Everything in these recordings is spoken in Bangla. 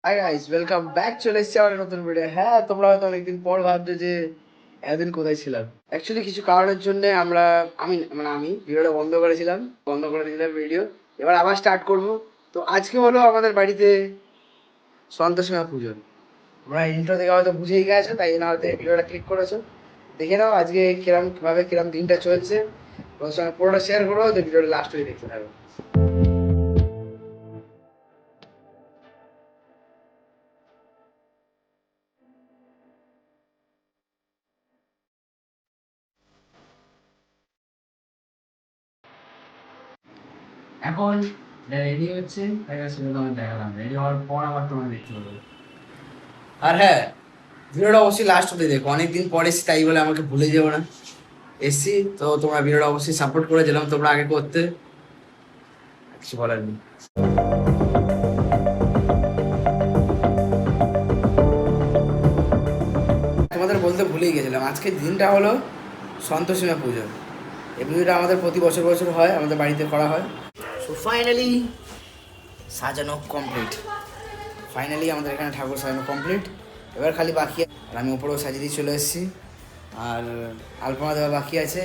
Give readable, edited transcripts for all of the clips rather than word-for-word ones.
Hi guys, welcome back. চলে এসেছি আমার নতুন ভিডিও। হ্যাঁ, তোমরা হয়তো অনেকদিন পর ভাবছো যে এতদিন কোথায় ছিলাম। অ্যাকচুয়ালি কিছু কারণের জন্য আমি ভিডিওটা বন্ধ করেছিলাম, বন্ধ করে দিলাম ভিডিও। এবার আবার স্টার্ট করব। তো আজকে হলো আমাদের বাড়িতে সন্তোষীমা পুজো। তোমরা ইন্ট্রো থেকে হয়তো বুঝেই গেছো, তাই জন্য হয়তো ভিডিওটা ক্লিক করেছো। দেখে নাও আজকে কিরম দিনটা চলছে। তোমার সঙ্গে পুরোটা শেয়ার করবো, তো ভিডিওটা লাস্ট হয়ে দেখতে থাকো। এখন রেডি হচ্ছে, তাই সেটা তোমার দেখালাম। রেডি হওয়ার পর আবার তোমার দেখতে পাবে। আর হ্যাঁ, ভিডিওটা অবশ্যই লাস্ট অব্দি দেখো। অনেকদিন পরে এসেছি, তাই বলে আমাকে ভুলে যেও না। এসছি তো তোমরা ভিডিওটা অবশ্যই সাপোর্ট করে দিলাম, তোমরা আগে করতে। কিছু বলার নেই। তোমাদের বলতে ভুলেই গেছিলাম, আজকের দিনটা হলো সন্তোষীমা পুজো। এই পুজোটা আমাদের প্রতি বছর বছর হয়, আমাদের বাড়িতে করা হয়। সো ফাইনালি সাজানো কমপ্লিট। ফাইনালি আমাদের এখানে ঠাকুর সাজানো কমপ্লিট। এবার খালি বাকি, আর আমি উপরেও সাজিয়ে দিয়ে চলে এসেছি। আর আলপনা দেওয়া বাকি আছে।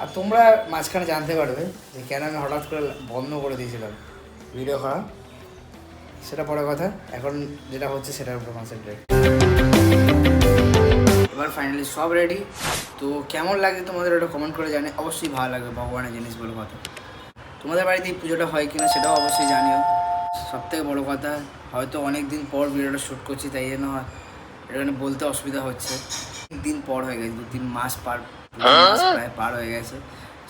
আর তোমরা মাঝখানে জানতে পারবে যে কেন আমি হঠাৎ করে বন্ধ করে দিয়েছিলাম ভিডিও করা। সেটা পরে কথা, এখন যেটা হচ্ছে সেটার উপর কনসেন্ট্রেট। এবার ফাইনালি সব রেডি। তো কেমন লাগে তোমাদের ওটা কমেন্ট করে জানে। অবশ্যই ভালো লাগবে, ভগবানের জিনিস বলে কথা। তোমাদের বাড়িতে এই পুজোটা হয় কিনা সেটাও অবশ্যই জানিও। সবথেকে বড় কথা, হয়তো অনেক দিন পর ভিডিওটা শ্যুট করছি, তাই জন্য এখানে বলতে অসুবিধা হচ্ছে। দিন পর হয়ে গেছে, 2-3 মাস প্রায় পার হয়ে গেছে।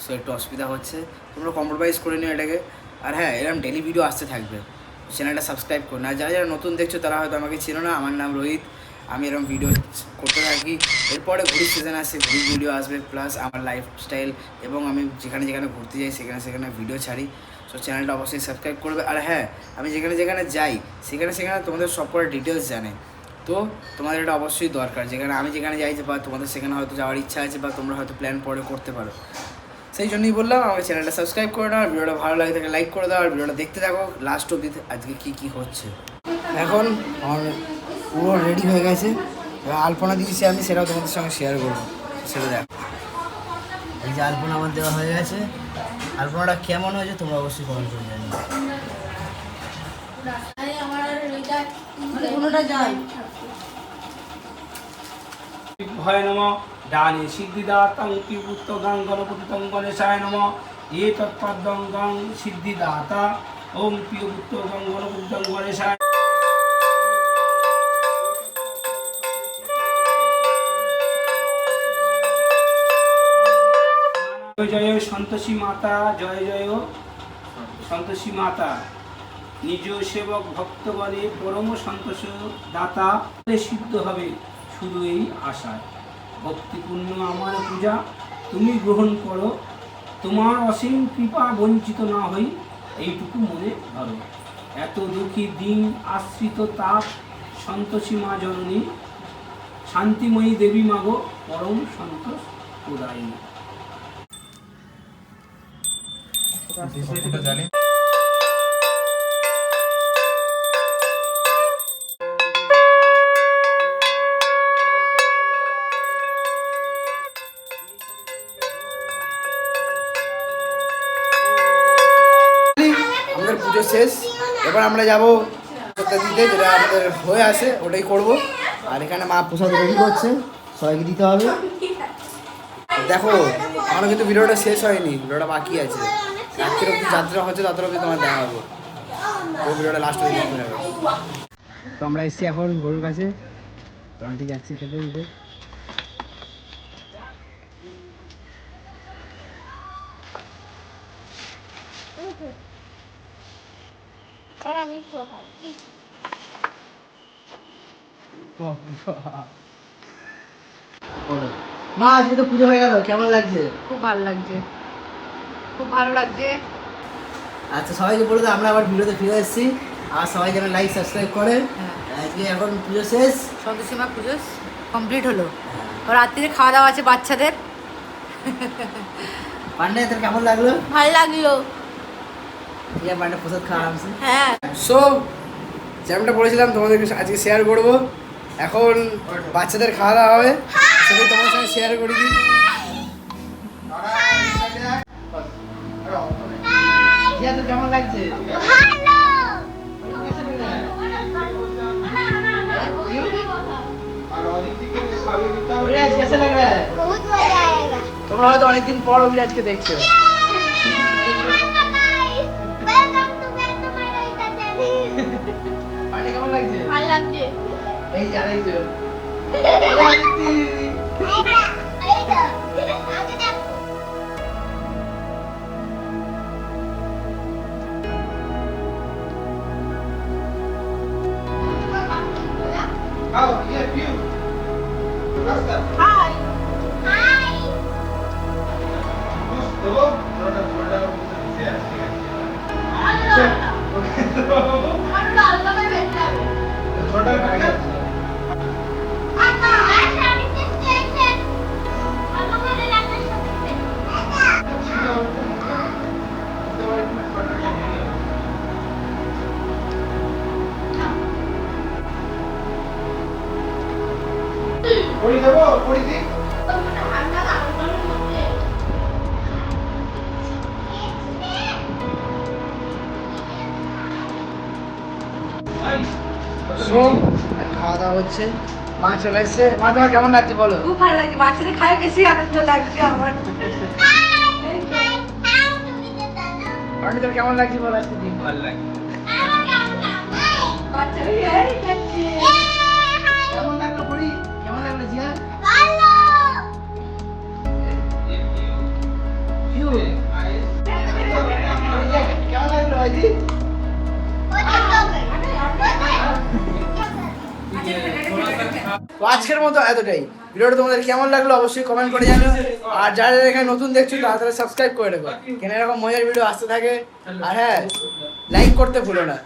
সো একটু অসুবিধা হচ্ছে, তোমরা কম্প্রোমাইজ করে নিও এটাকে। আর হ্যাঁ, এরকম ডেলি ভিডিও আসতে থাকবে। চ্যানেলটা সাবস্ক্রাইব করো। আর যারা যারা নতুন দেখছো তারা হয়তো আমাকে ছিল না। আমার নাম রোহিত, আমি এরকম ভিডিও করতে থাকি। এরপরে ঘুরির সিজন আসছে, ঘুরির ভিডিও আসবে, প্লাস আমার লাইফস্টাইল এবং আমি যেখানে যেখানে ঘুরতে যাই সেখানে সেখানে ভিডিও ছাড়ি। সো চ্যানেলটা অবশ্যই সাবস্ক্রাইব করবে। আর হ্যাঁ, আমি যেখানে যেখানে যাই সেখানে সেখানে তোমাদের সব করে ডিটেলস জানে। তো তোমাদের এটা অবশ্যই দরকার। আমি যেখানে যাই বা তোমাদের সেখানে হয়তো যাওয়ার ইচ্ছা আছে, বা তোমরা হয়তো প্ল্যান পরে করতে পারো। সেই জন্যই বললাম আমার চ্যানেলটা সাবস্ক্রাইব করে নাও। আর ভিডিওটা ভালো লাগে থাকে লাইক করে দাও, আর ভিডিওটা দেখতে থাকো লাস্ট অবধি আজকে কী কী হচ্ছে। এখন আমার পুরো রেডি হয়ে গেছে। এবার আলপনা দিয়েছি আমি, সেটাও তোমাদের সঙ্গে শেয়ার করবো। সেটা দেখো, এই যে আলপনা আমার দেওয়া হয়ে গেছে। আলপনাটা কেমন হয়েছে তোমরা অবশ্যই কমেন্ট করে জানিও। ভয় নম ডানে সিদ্ধিদাতাং পিপুত্তগাং গণপতিতং গণেশায় নম এ তৎপদ্যং গং সিদ্ধিদাতা ওম পিপুত্তগং গণপতিতং গণেশায়। জয় জয় সন্তোষী মাতা, জয় জয় সন্তোষী মাতা। নিজ সেবক ভক্তগণে পরম সন্তোষ দাতা সিদ্ধ হবে শুধু এই আশায়। ভক্তিপূর্ণ আমার পূজা তুমি গ্রহণ করো, তোমার অসীম কৃপা বঞ্চিত না হই এইটুকু মনে ধরো। এত দুঃখী দিন আশ্রিত তাপ সন্তোষী মা জননী, শান্তিময়ী দেবী মাগো পরম সন্তোষ প্রদায়িনী। আমাদের পুজো শেষ। এবার আমরা যাবো দিতে, যেটা আমাদের হয়ে আছে ওটাই করব। আর এখানে মা প্রসাদ রেডি করছে, সবাইকে দিতে হবে। দেখো, আমার কিন্তু ভিডিওটা শেষ হয়নি, ভিডিওটা বাকি আছে। রাত্রের অব্দি যাত্রা হচ্ছে, তাদের অব্দি তোমার দেখা হবে। ও ভিডিওটা লাস্ট হয়ে দেখতে হবে। তো আমরা এসছি এখন গরুর কাছে, ঠিক যাচ্ছি খেতে দিতে। মা, আজকে তো পুজো হয়ে গেল, কেমন লাগছে? খুব ভালো লাগছে, খুব ভালো লাগছে। আচ্ছা, সবাইকে বলে দাও আমরা আবার ভিডিওতে ফিরে এসেছি। আর সবাই যেন লাইক সাবস্ক্রাইব করে। আজকে এখন পুজো শেষ, সন্তোষীমা পুজো কমপ্লিট হলো। রাত্রিরে খাওয়া দাওয়া আছে বাচ্চাদের। পান্ডে তোর কেমন লাগলো? ভালো লাগলো। ঠিক আছে, পান্ডে প্রসাদ খাওয়া আরামসে। হ্যাঁ। সো যেমনটা বলেছিলাম তোমাদেরকে আজকে শেয়ার করব। এখন বাচ্চাদের খাওয়া দাওয়া হবে, সেটাই তোমার সঙ্গে শেয়ার করে দিই। জিয়া, তোর কেমন লাগছে? कैसा लग रहा है? बहुत मजा आएगा। তোমরা হয়তো অনেকদিন পর অভির আজকে দেখছো। Welcome to back to my Raita channel. পানি কেমন লাগছে? ভালো লাগছে। এই জানাইছো। এই তো, আগে দেখো। Hi. Hi. আমার আল্লাহ ভাই বেটা। আচ্ছা, আচ্ছা, আমি চেষ্টা করছি। আমাদের রান্নার সাথে। পড়ি দেবো, পড়ি দি। তোমরা রান্না আলোচনা করতে। সো খাওয়া দাওয়া হচ্ছে, মা চলে এসছে। মা তোমার কেমন লাগছে বলো? খুব ভালো লাগছে, বাচ্চাদের খায় বেশি আনন্দ লাগছে আমার। পানি তোর কেমন লাগছে বলো আজকে দিন? ভালো লাগে। বাচ্চারা এই খাচ্ছে। কেমন লাগলো পড়ি? কেমন লাগলো জিয়া? ইউ কেমন লাগলো ভাইজি? তো আজকের মতো এতটাই। ভিডিওটা তোমাদের কেমন লাগলো অবশ্যই কমেন্ট করে জানিও। আর যারা যারা এখানে নতুন দেখছো তারা সাবস্ক্রাইব করে দেবো, কেন এরকম মজার ভিডিও আসতে থাকে। আর হ্যাঁ, লাইক করতে ভুলো না।